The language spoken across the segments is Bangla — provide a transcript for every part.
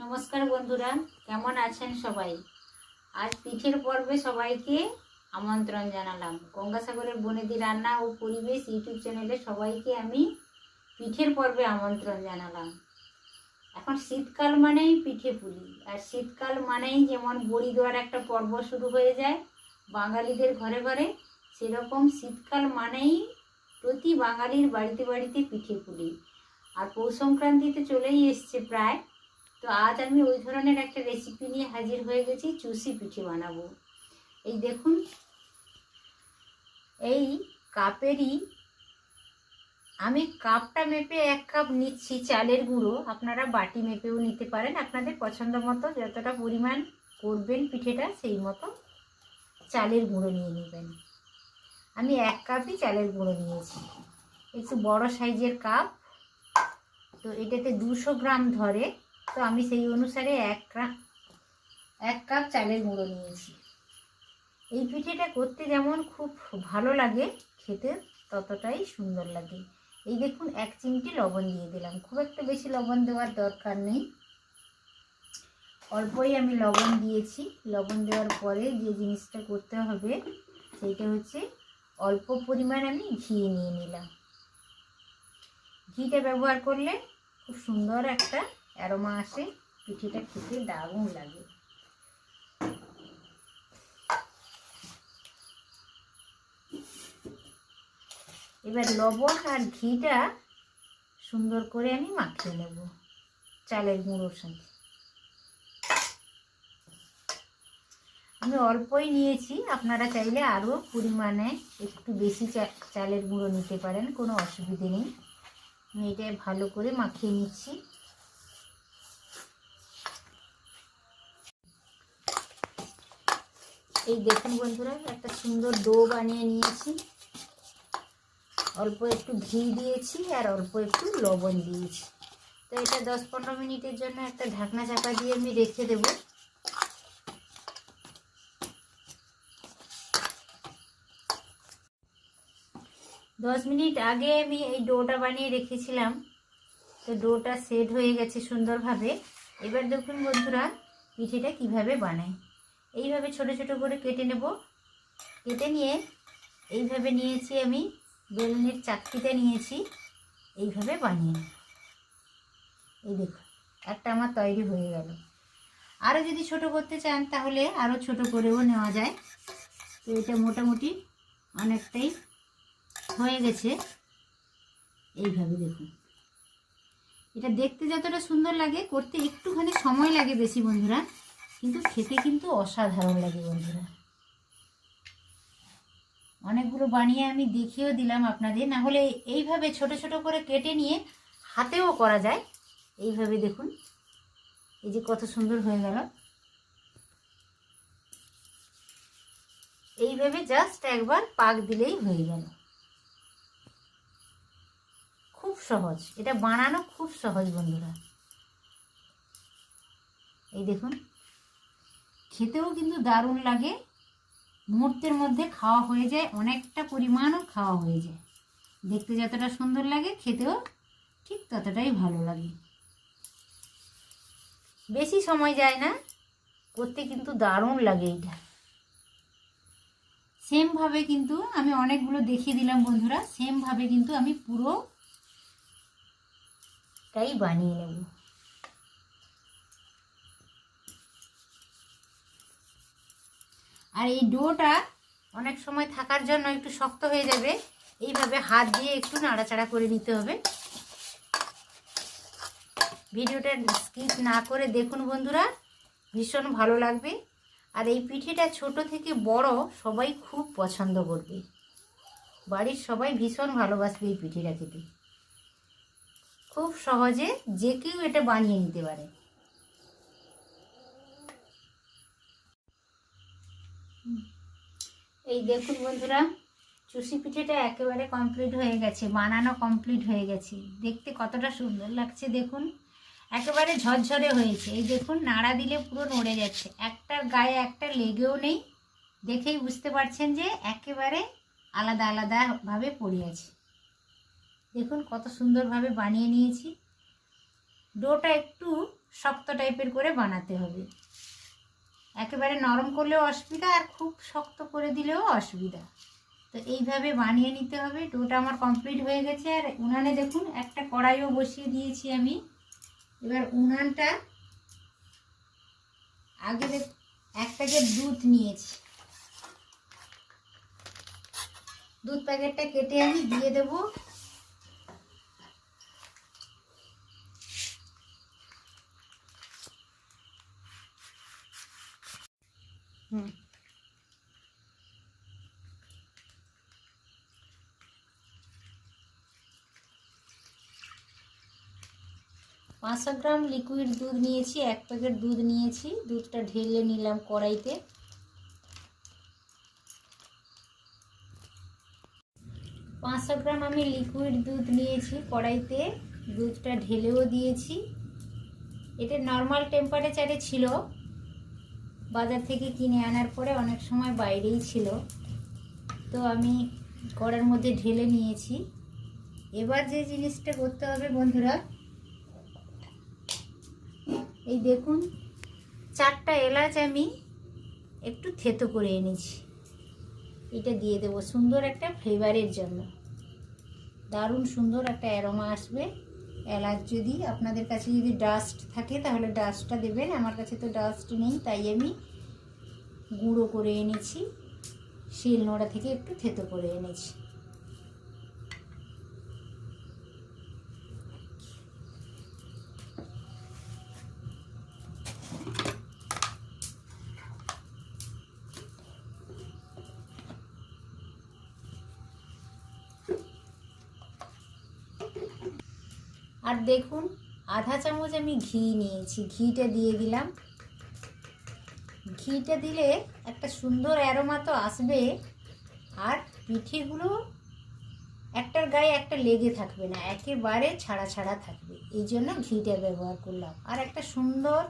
নমস্কার বন্ধুরা, কেমন আছেন সবাই? আজ পিঠের পর্বে সবাইকে আমন্ত্রণ জানালাম। গঙ্গাসাগরের বনেদি রান্না ও পরিবেশ ইউটিউব চ্যানেলে সবাইকে আমি পিঠের পর্বে আমন্ত্রণ জানালাম। এখন শীতকাল মানেই পিঠে পুলি, আর শীতকাল মানেই যেমন বড়ি দেওয়ার একটা পর্ব শুরু হয়ে যায় বাঙালিদের ঘরে ঘরে, সেরকম শীতকাল মানেই প্রতি বাঙালির বাড়িতে বাড়িতে পিঠে পুলি। আর পৌষ সংক্রান্তিতে চলেই এসছে প্রায়, তো আজ আমি ওই ধরনের একটা রেসিপি নিয়ে হাজির হয়ে গেছি। চুষি পিঠে বানাবো। এই দেখুন, এই কাপেরই আমি কাপটা মেপে 1 কাপ নিচ্ছি চালের গুঁড়ো। আপনারা বাটি মেপেও নিতে পারেন, আপনাদের পছন্দ মতো যতটা পরিমাণ করবেন পিঠেটা সেই মতো চালের গুঁড়ো নিয়ে নেবেন। আমি 1 কাপই চালের গুঁড়ো নিয়েছি, একটু বড় সাইজের কাপ, তো এটাতে 200 গ্রাম ধরে, তো আমি সেই অনুসারে 1 কাপ চালের গুঁড়ো নিয়েছি। এই পিঠেটা করতে যেমন খুব ভালো লাগে, খেতে ততটাই সুন্দর লাগে। এই দেখুন, 1 চিমটি লবণ দিয়ে দিলাম। খুব একটা বেশি লবণ দেওয়ার দরকার নেই, অল্পই আমি লবণ দিয়েছি। লবণ দেওয়ার পরে যে জিনিসটা করতে হবে সেইটা হচ্ছে অল্প পরিমাণ আমি ঘি নিয়ে নিলাম। ঘিটা ব্যবহার করলে খুব সুন্দর একটা অ্যারোমা আসে, পিঠেটা খেতে দারুণ লাগে। এবার লবণ আর ঘিটা সুন্দর করে আমি মাখিয়ে নেব চালের গুঁড়োর সাথে। আমি অল্পই নিয়েছি, আপনারা চাইলে আরও পরিমাণে একটু বেশি চালের গুঁড়ো নিতে পারেন, কোনো অসুবিধে নেই। আমি এটা ভালো করে মাখিয়ে নিচ্ছি। এই দেখুন বন্ধুরা, একটা সুন্দর ডো বানিয়ে নিয়েছি। অল্প একটু ঘি দিয়েছি আর অল্প একটু লবণ দিয়েছি। তো এটা 10-15 মিনিটের জন্য একটা ঢাকনা চাপা দিয়ে আমি রেখে দেব। দশ মিনিট আগে আমি এই ডোটা বানিয়ে রেখেছিলাম, তো ডোটা সেট হয়ে গেছে সুন্দরভাবে। এবার দেখুন বন্ধুরা, পিঠেটা কিভাবে বানাই। এইভাবে ছোট ছোট করে কেটে নেব। কেটে নিয়ে এইভাবে নিয়েছি আমি, বেলনের চাকতিটা নিয়েছি, এইভাবে বানিয়ে নেব। এই দেখুন, একটা আমার তৈরি হয়ে গেল। আরও যদি ছোট করতে চান তাহলে আরও ছোট করেও নেওয়া যায়। তো এটা মোটামুটি অনেকটাই হয়ে গেছে। এইভাবে দেখুন, এটা দেখতে যতটা সুন্দর লাগে, করতে একটুখানি সময় লাগে বেশি বন্ধুরা, কিন্তু খেতে কিন্তু অসাধারণ লাগে বন্ধুরা। অনেকগুলো বানিয়ে আমি দেখিয়েও দিলাম আপনাদের, না হলে এইভাবে ছোট ছোট করে কেটে নিয়ে হাতেও করা যায়। এইভাবে দেখুন, এই যে কত সুন্দর হয়ে গেল। এইভাবে জাস্ট একবার পাক দিলেই হয়ে গেল। খুব সহজ, এটা বানানো খুব সহজ বন্ধুরা। এই দেখুন, খেতেও কিন্তু দারুণ লাগে। মুহূর্তের মধ্যে খাওয়া হয়ে যায়, অনেকটা পরিমাণও খাওয়া হয়ে যায়। দেখতে যতটা সুন্দর লাগে, খেতেও ঠিক ততটাই ভালো লাগে। বেশি সময় যায় না, করতে কিন্তু দারুণ লাগে। এইটা সেমভাবে কিন্তু আমি অনেকগুলো দেখিয়ে দিলাম বন্ধুরা, সেমভাবে কিন্তু আমি পুরোটাই বানিয়ে নেব। আর এই ডোটা অনেক সময় থাকার জন্য একটু শক্ত হয়ে যাবে, এইভাবে হাত দিয়ে একটু নাড়াচাড়া করে নিতে হবে। ভিডিওটা স্কিপ না করে দেখুন বন্ধুরা, ভীষণ ভালো লাগবে। আর এই পিঠেটা ছোট থেকে বড় সবাই খুব পছন্দ করবে, বাড়ির সবাই ভীষণ ভালোবাসবে এই পিঠেটা খেতে। খুব সহজে যে কেউ এটা বানিয়ে নিতে পারে। এই দেখুন বন্ধুরা, চুষি পিঠেটা একেবারে কমপ্লিট হয়ে গেছে, বানানো কমপ্লিট হয়ে গেছে। দেখতে কতটা সুন্দর লাগছে দেখুন, একেবারে ঝরঝরে হয়েছে। এই দেখুন, নাড়া দিলে পুরো নড়ে যাচ্ছে, একটার গায়ে একটা লেগেও নেই। দেখেই বুঝতে পারছেন যে একেবারে আলাদা আলাদাভাবে পড়ে আছে। দেখুন কত সুন্দরভাবে বানিয়ে নিয়েছি। ডোটা একটু শক্ত টাইপের করে বানাতে হবে। একেবারে নরম করলেও অসুবিধা, আর খুব শক্ত করে দিলেও অসুবিধা। তো এইভাবে বানিয়ে নিতে হবে। ডোটা আমার কমপ্লিট হয়ে গেছে। আর উনানে দেখুন একটা কড়াইও বসিয়ে দিয়েছি আমি। এবার উনানটা আগে এক প্যাকেট দুধ নিয়েছি, দুধ প্যাকেটটা কেটে আমি দিয়ে দেব। হুম 500 গ্রাম লিকুইড দুধ নিয়েছি, এক প্যাকেট দুধ নিয়েছি। দুধটা ঢেলে নিলাম কড়াইতে। 500 গ্রাম আমি লিকুইড দুধ নিয়েছি, কড়াইতে দুধটা ঢেলেও দিয়েছি। এটা নর্মাল টেম্পারেচারে ছিল, বাজার থেকে কিনে আনার পরে অনেক সময় বাইরেই ছিল, তো আমি কড়ার মধ্যে ঢেলে নিয়েছি। এবার যে জিনিসটা করতে হবে বন্ধুরা, এই দেখুন 4টা এলাচ আমি একটু থেতো করে এনেছি, এটা দিয়ে দেবো সুন্দর একটা ফ্লেভারের জন্য। দারুণ সুন্দর একটা অ্যারোমা আসবে। এলাচ যদি আপনাদের কাছে যদি ডাস্ট থাকে তাহলে ডাস্টটা দেবেন, আমার কাছে তো ডাস্ট নেই, তাই আমি গুঁড়ো করে এনেছি, শিলনোড়া থেকে একটু থেতো করে এনেছি। আর দেখুন আধা চামচ আমি ঘি নিয়েছি, ঘিটা দিয়ে দিলাম। ঘিটা দিলে একটা সুন্দর অ্যারোমা তো আসবে, আর পিঠেগুলো একটার গায়ে একটা লেগে থাকবে না, একেবারে ছাড়া ছাড়া থাকবে। এই জন্য ঘিটা ব্যবহার করলাম। আর একটা সুন্দর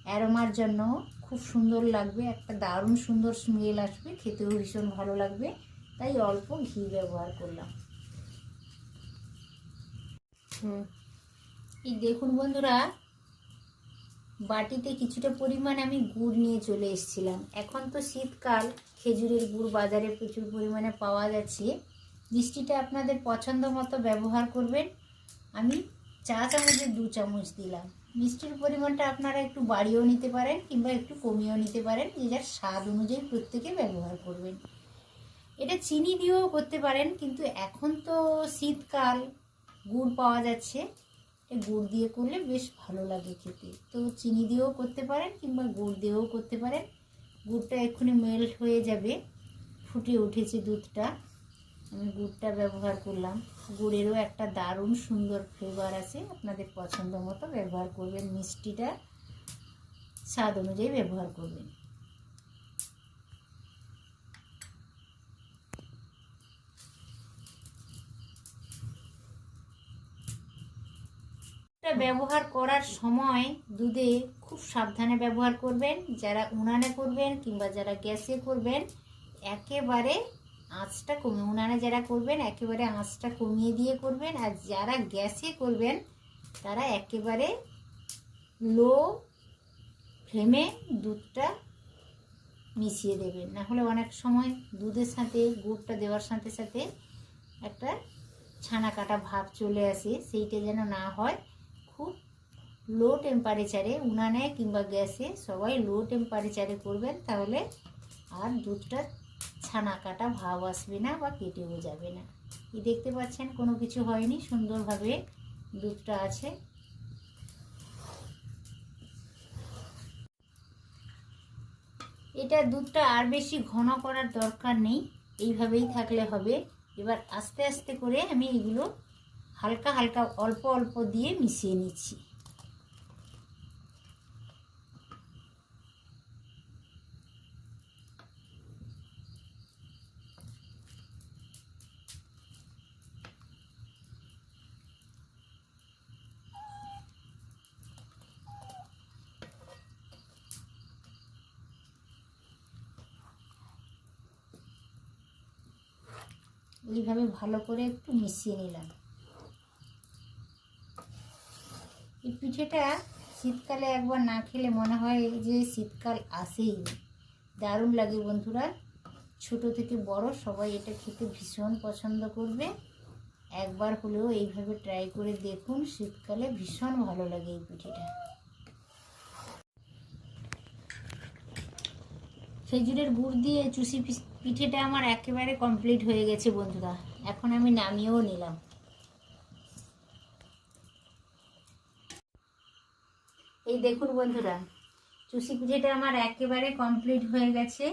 অ্যারোমার জন্য খুব সুন্দর লাগবে, একটা দারুণ সুন্দর স্মেল আসবে, খেতেও ভীষণ ভালো লাগবে, তাই অল্প ঘি ব্যবহার করলাম। এই দেখুন বন্ধুরা, বাটিতে কিছুটা পরিমাণ আমি গুড় নিয়ে চলে এসেছিলাম। এখন তো শীতকাল, খেজুরের গুড় বাজারে প্রচুর পরিমাণে পাওয়া যাচ্ছে। মিষ্টিটা আপনাদের পছন্দ মতো ব্যবহার করবেন। আমি চা চামচের 2 চামচ দিলাম। মিষ্টির পরিমাণটা আপনারা একটু বাড়িয়েও নিতে পারেন কিংবা একটু কমিয়েও নিতে পারেন, যে যার স্বাদ অনুযায়ী প্রত্যেকে ব্যবহার করবেন। এটা চিনি দিয়েও করতে পারেন, কিন্তু এখন তো শীতকাল, গুড় পাওয়া যাচ্ছে, গুড় দিয়ে করলে বেশ ভালো লাগে খেতে। তো চিনি দিয়েও করতে পারেন কিংবা গুড় দিয়েও করতে পারেন। গুড়টা এক্ষুনি মেল্ট হয়ে যাবে, ফুটে উঠেছে দুধটা, আমি গুড়টা ব্যবহার করলাম। গুড়েরও একটা দারুণ সুন্দর ফ্লেভার আছে, আপনাদের পছন্দ মতো ব্যবহার করবেন। মিষ্টিটা স্বাদ অনুযায়ী ব্যবহার করবেন। ব্যবহার করার সময় দুধে খুব সাবধানে ব্যবহার করবেন। যারা উনানে করবেন কিংবা যারা গ্যাসে করবেন, একেবারে আঁচটা কমে, উনানে যারা করবেন একেবারে আঁচটা কমিয়ে দিয়ে করবেন। আর যারা গ্যাসে করবেন তারা একেবারে লো ফ্লেমে দুধটা মিশিয়ে দেবেন, না হলে অনেক সময় দুধের সাথে গুড়টা দেওয়ার সাথে সাথে একটা ছানা কাটা ভাব চলে আসে, সেইটা যেন না হয়। খুব লো টেম্পারেচারে, উনানে কিংবা গ্যাসে সবাই লো টেম্পারেচারে করবেন, তাহলে আর দুধটা ছানা কাটা ভাব আসবে না বা কেটেও যাবে না। এই দেখতে পাচ্ছেন কোনো কিছু হয়নি, সুন্দরভাবে দুধটা আছে। এটা দুধটা আর বেশি ঘন করার দরকার নেই, এইভাবেই থাকলে হবে। এবার আস্তে আস্তে করে আমি এগুলো হালকা হালকা অল্প অল্প দিয়ে মিশিয়ে নিচ্ছি। এইভাবে ভালো করে একটু মিশিয়ে নিলাম। এই পিঠেটা শীতকালে একবার না খেলে মনে হয় যে শীতকাল আসেই নি। দারুণ লাগে বন্ধুরা, ছোট থেকে বড় সবাই এটা খেতে ভীষণ পছন্দ করবে। একবার হলেও এইভাবে ট্রাই করে দেখুন, শীতকালে ভীষণ ভালো লাগে এই পিঠেটা। খেজুরের গুড় দিয়ে চুষি পিঠেটা আমার একেবারে কমপ্লিট হয়ে গেছে বন্ধুরা। এখন আমি নামিয়েও নিলাম। এই দেখুন বন্ধুরা, চুষি পিঠেটা আমার একেবারে কমপ্লিট হয়ে গেছে।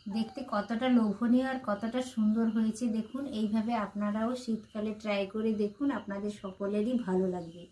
দেখতে কতটা লোভনীয় আর কতটা সুন্দর হয়েছে দেখুন। এইভাবে আপনারাও শীতকালে ট্রাই করে দেখুন, আপনাদের সকলেরই ভালো লাগবে।